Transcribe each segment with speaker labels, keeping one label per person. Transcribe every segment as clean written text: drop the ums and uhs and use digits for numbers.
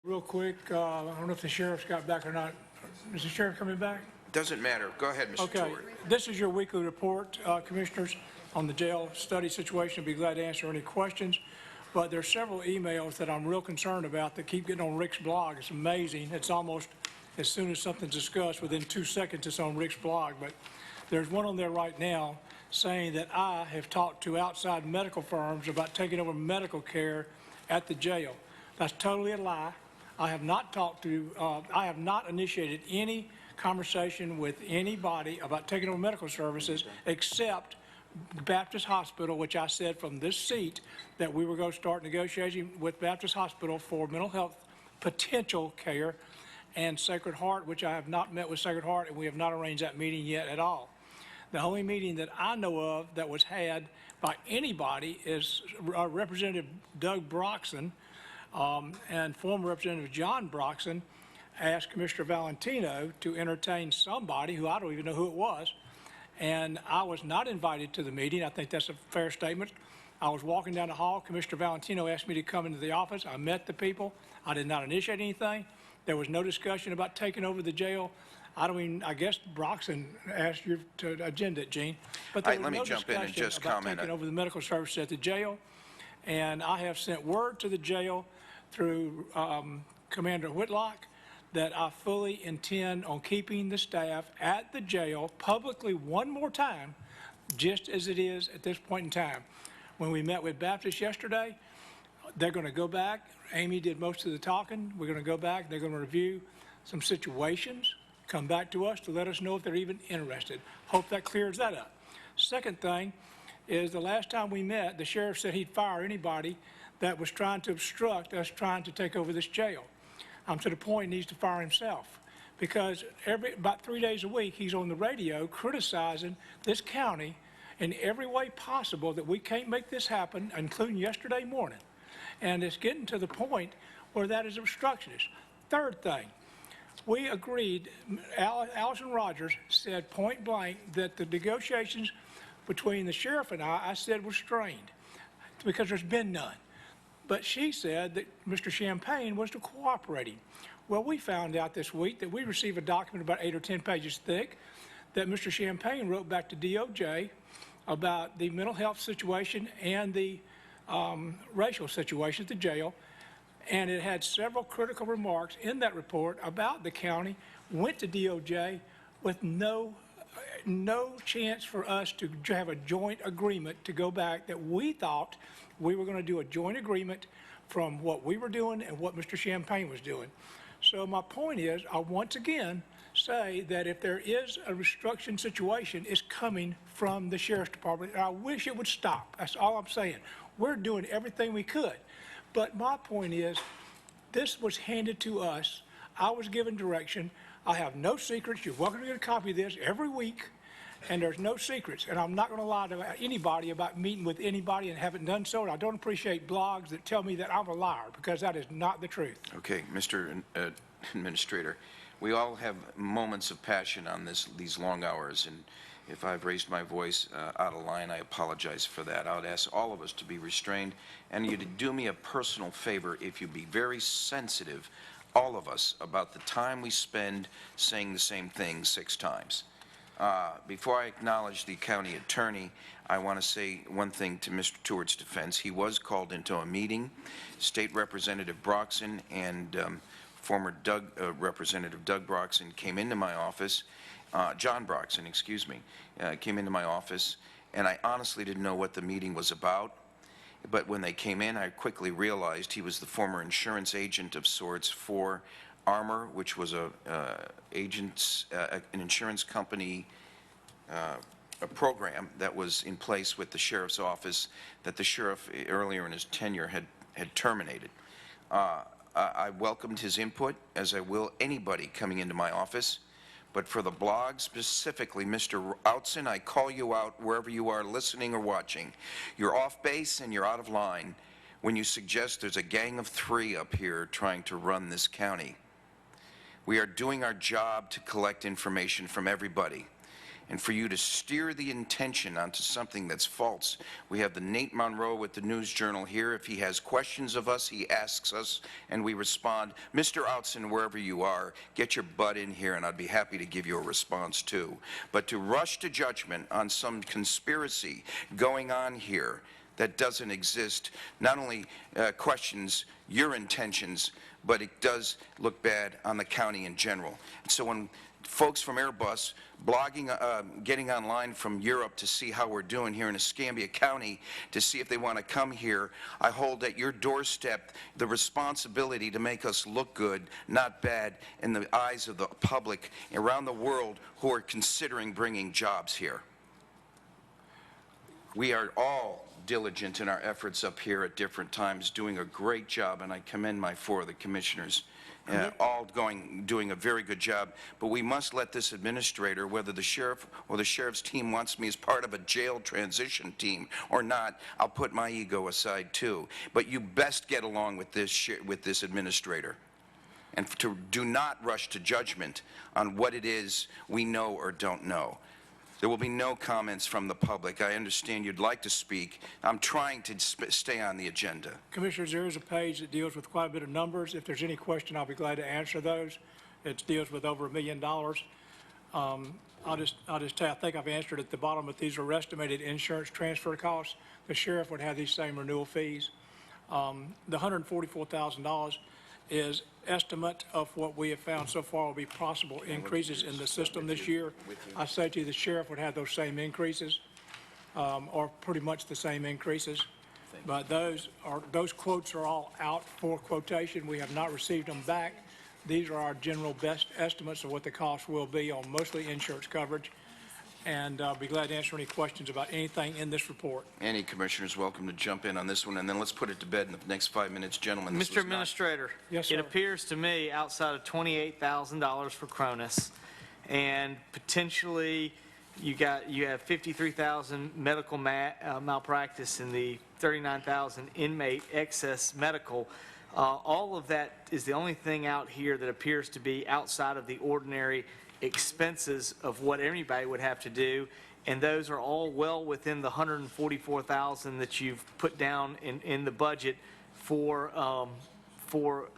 Speaker 1: Real quick, I don't know if the sheriff's got back or not. Is the sheriff coming back?
Speaker 2: Doesn't matter. Go ahead, Mr.
Speaker 1: Okay.
Speaker 2: Stewart.
Speaker 1: This is your weekly report, Commissioners, on the jail study situation. I'd be glad to answer any questions. But there's several emails that I'm real concerned about that keep getting on Rick's blog. It's amazing. It's almost as soon as something's discussed, within 2 seconds, it's on Rick's blog. But there's one on there right now saying that I have talked to outside medical firms about taking over medical care at the jail. That's totally a lie. I have not initiated any conversation with anybody about taking over medical services except Baptist Hospital, which I said from this seat that we were going to start negotiating with Baptist Hospital for mental health potential care, and Sacred Heart, which I have not met with Sacred Heart, and we have not arranged that meeting yet at all. The only meeting that I know of that was had by anybody is Representative Doug Broxson, and former Representative John Broxson asked Commissioner Valentino to entertain somebody who I don't even know who it was, and I was not invited to the meeting. I think that's a fair statement. I was walking down the hall. Commissioner Valentino asked me to come into the office. I met the people. I did not initiate anything. There was no discussion about taking over the jail. I guess Broxson asked you to agenda it, Gene. But there was no discussion about taking over the medical services at the jail. And I have sent word to the jail through Commander Whitlock that I fully intend on keeping the staff at the jail publicly one more time, just as it is at this point in time. When we met with Baptist yesterday, they're going to go back. Amy did most of the talking. We're going to go back. They're going to review some situations, come back to us to let us know if they're even interested. Hope that clears that up. Second thing is, the last time we met, the sheriff said he'd fire anybody that was trying to obstruct us trying to take over this jail. I'm to the point he needs to fire himself, because about 3 days a week he's on the radio criticizing this county in every way possible that we can't make this happen, including yesterday morning. And it's getting to the point where that is obstructionist. Third thing, we agreed, Allison Rogers said point blank that the negotiations between the sheriff and I said were strained because there's been none. But she said that Mr. Champagne was cooperating. Well, we found out this week that we received a document about 8 or 10 pages thick that Mr. Champagne wrote back to DOJ about the mental health situation and the racial situation at the jail. And it had several critical remarks in that report about the county, went to DOJ with no chance for us to have a joint agreement to go back, that we thought we were going to do a joint agreement from what we were doing and what Mr. Champagne was doing. So my point is, I once again say that if there is a restriction situation, it's coming from the Sheriff's Department, and I wish it would stop. That's all I'm saying. We're doing everything we could. But my point is, this was handed to us. I was given direction. I have no secrets. You're welcome to get a copy of this every week, and there's no secrets. And I'm not going to lie to anybody about meeting with anybody and haven't done so. And I don't appreciate blogs that tell me that I'm a liar, because that is not the truth.
Speaker 2: Okay, Mr. Administrator, we all have moments of passion on these long hours, and if I've raised my voice out of line, I apologize for that. I would ask all of us to be restrained, and you to do me a personal favor if you be very sensitive, all of us, about the time we spend saying the same thing 6 times. Before I acknowledge the county attorney, I want to say one thing to Mr. Stewart's defense. He was called into a meeting. State Representative Broxson and former Representative Doug Broxson came into my office. John Broxson, excuse me, came into my office, and I honestly didn't know what the meeting was about. But when they came in, I quickly realized he was the former insurance agent of sorts for Armor, which was an insurance company, a program that was in place with the sheriff's office that the sheriff earlier in his tenure had terminated. I welcomed his input, as I will anybody coming into my office. But for the blog specifically, Mr. Outson, I call you out wherever you are listening or watching. You're off base and you're out of line when you suggest there's a gang of 3 up here trying to run this county. We are doing our job to collect information from everybody. and for you to steer the intention onto something that's false. We have the Nate Monroe with the News Journal here. If he has questions of us, he asks us, and we respond. Mr. Outson, wherever you are, get your butt in here, and I'd be happy to give you a response, too. But to rush to judgment on some conspiracy going on here that doesn't exist not only questions your intentions, but it does look bad on the county in general. And so when folks from Airbus blogging, getting online from Europe to see how we're doing here in Escambia County, to see if they want to come here, I hold at your doorstep the responsibility to make us look good, not bad, in the eyes of the public around the world who are considering bringing jobs here. We are all diligent in our efforts up here at different times, doing a great job, and I commend my four of the commissioners, all doing a very good job. But we must let this administrator, whether the sheriff or the sheriff's team wants me as part of a jail transition team or not, I'll put my ego aside too. But you best get along with this administrator, and do not rush to judgment on what it is we know or don't know. There will be no comments from the public. I understand you'd like to speak. I'm trying to stay on the agenda.
Speaker 1: Commissioners, there is a page that deals with quite a bit of numbers. If there's any question, I'll be glad to answer those. It deals with over $1 million. I'll just tell you, I think I've answered at the bottom, but these are estimated insurance transfer costs. The sheriff would have these same renewal fees. The $144,000 is estimate of what we have found so far will be possible increases in the system this year. I say to you, the sheriff would have those same increases, or pretty much the same increases. But those quotes are all out for quotation. We have not received them back. These are our general best estimates of what the cost will be on mostly insurance coverage. And I'll be glad to answer any questions about anything in this report.
Speaker 2: Any commissioners welcome to jump in on this one, and then let's put it to bed in the next 5 minutes. Gentlemen, this
Speaker 3: Mr.
Speaker 2: was
Speaker 3: Administrator,
Speaker 1: Yes, sir.
Speaker 3: it appears to me outside of $28,000 for Cronus and potentially you have 53,000 medical malpractice and the 39,000 inmate excess medical. All of that is the only thing out here that appears to be outside of the ordinary expenses of what anybody would have to do, and those are all well within the $144,000 that you've put down in the budget for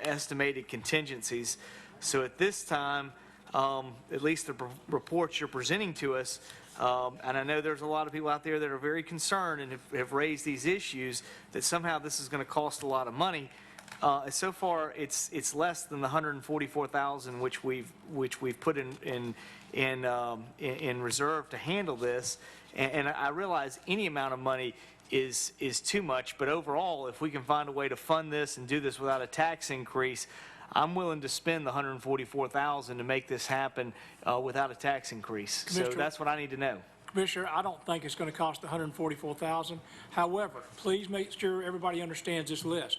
Speaker 3: estimated contingencies. So at this time, at least the reports you're presenting to us, and I know there's a lot of people out there that are very concerned and have raised these issues that somehow this is going to cost a lot of money. So far, it's less than the $144,000 which we've put in reserve to handle this. And I realize any amount of money is too much, but overall, if we can find a way to fund this and do this without a tax increase, I'm willing to spend the $144,000 to make this happen without a tax increase. So
Speaker 1: Commissioner-
Speaker 3: that's what I need to know.
Speaker 1: Commissioner, I don't think it's going to cost $144,000. However, please make sure everybody understands this list.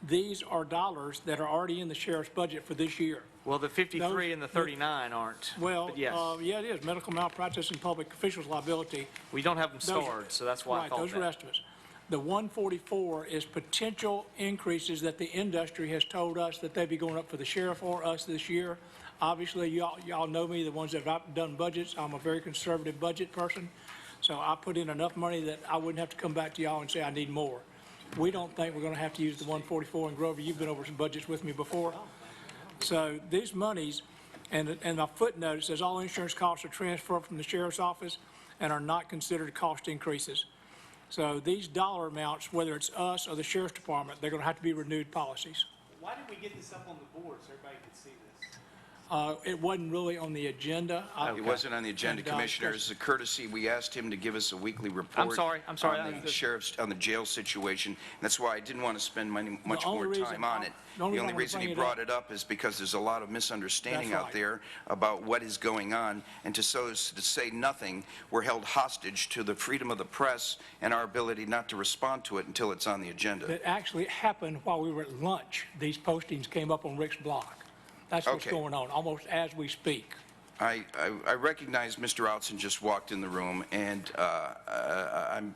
Speaker 1: These are dollars that are already in the sheriff's budget for this year.
Speaker 3: Well, the 53 and the 39 aren't.
Speaker 1: Well,
Speaker 3: but yes,
Speaker 1: yeah, it is. Medical malpractice and public officials liability.
Speaker 3: we don't have them
Speaker 1: Those-
Speaker 3: starred, so that's why I
Speaker 1: Right,
Speaker 3: thought
Speaker 1: those are
Speaker 3: that.
Speaker 1: estimates. The 144 is potential increases that the industry has told us that they'd be going up for the sheriff or us this year. Obviously, y'all know me, the ones that have done budgets. I'm a very conservative budget person. So I put in enough money that I wouldn't have to come back to y'all and say I need more. We don't think we're going to have to use the 144, and Grover, you've been over some budgets with me before. So these monies, and my footnote says all insurance costs are transferred from the sheriff's office and are not considered cost increases. So these dollar amounts, whether it's us or the sheriff's department, they're going to have to be renewed policies.
Speaker 3: Why did we get this up on the board so everybody could see this?
Speaker 1: It wasn't really on the agenda.
Speaker 2: It wasn't on the agenda,
Speaker 1: And,
Speaker 2: Commissioner. As a courtesy, we asked him to give us a weekly report.
Speaker 3: I'm sorry.
Speaker 2: On the sheriff's, on the jail situation. And that's why I didn't want to spend much
Speaker 1: only
Speaker 2: more
Speaker 1: reason
Speaker 2: time on it.
Speaker 1: the only
Speaker 2: The only
Speaker 1: reason I
Speaker 2: reason he
Speaker 1: bring it
Speaker 2: brought it up is because there's a lot of misunderstanding
Speaker 1: That's
Speaker 2: out
Speaker 1: right.
Speaker 2: there about what is going on. And to say nothing, we're held hostage to the freedom of the press and our ability not to respond to it until it's on the agenda.
Speaker 1: That actually happened while we were at lunch. These postings came up on Rick's blog. That's what's
Speaker 2: Okay.
Speaker 1: going on, almost as we speak.
Speaker 2: I recognize Mr. Outson just walked in the room, and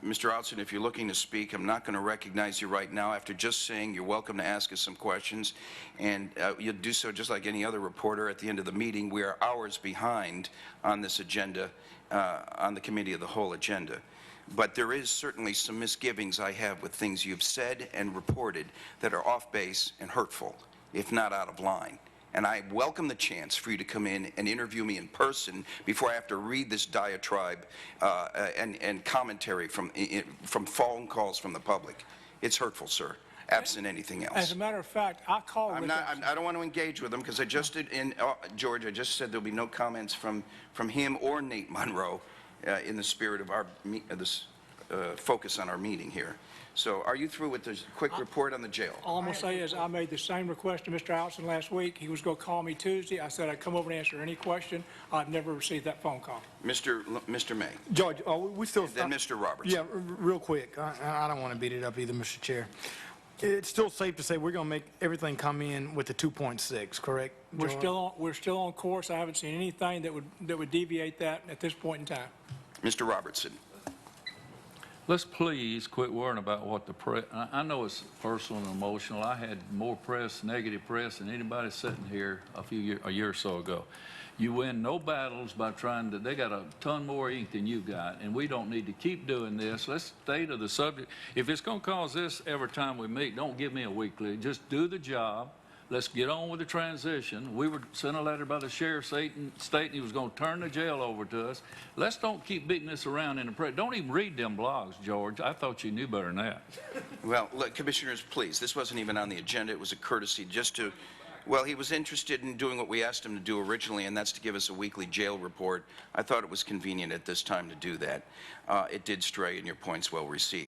Speaker 2: Mr. Outson, if you're looking to speak, I'm not going to recognize you right now after just saying you're welcome to ask us some questions, and you'll do so just like any other reporter at the end of the meeting. We are hours behind on this agenda, on the Committee of the Whole agenda. But there is certainly some misgivings I have with things you've said and reported that are off base and hurtful, if not out of line. And I welcome the chance for you to come in and interview me in person before I have to read this diatribe and commentary from phone calls from the public. It's hurtful, sir, absent anything else.
Speaker 1: As a matter of fact, I called Rick Outson.
Speaker 2: I don't want to engage with him because I just did, George, I just said there'll be no comments from him or Nate Monroe in the spirit of our this focus on our meeting here. So are you through with the quick report on the jail?
Speaker 1: All I'm going to say is I made the same request to Mr. Outson last week. He was going to call me Tuesday. I said I'd come over and answer any question. I've never received that phone call.
Speaker 2: Mr. May.
Speaker 4: George, we still...
Speaker 2: Then Mr. Robertson.
Speaker 4: Yeah, real quick. I don't want to beat it up either, Mr. Chair. It's still safe to say we're going to make everything come in with the 2.6, correct? George?
Speaker 1: We're still on course. I haven't seen anything that would deviate that at this point in time.
Speaker 2: Mr. Robertson.
Speaker 5: Let's please quit worrying about what the press, I know it's personal and emotional. I had more press, negative press, than anybody sitting here a year or so ago. You win no battles by trying to, they got a ton more ink than you got, and we don't need to keep doing this. Let's stay to the subject. If it's going to cause this every time we meet, don't give me a weekly. Just do the job. Let's get on with the transition. We were sent a letter by the sheriff stating he was going to turn the jail over to us. Let's don't keep beating this around in the press. Don't even read them blogs, George. I thought you knew better than that.
Speaker 2: Well, look, commissioners, please, this wasn't even on the agenda. It was a courtesy just to, well, he was interested in doing what we asked him to do originally, and that's to give us a weekly jail report. I thought it was convenient at this time to do that. It did stray, and your point's well received.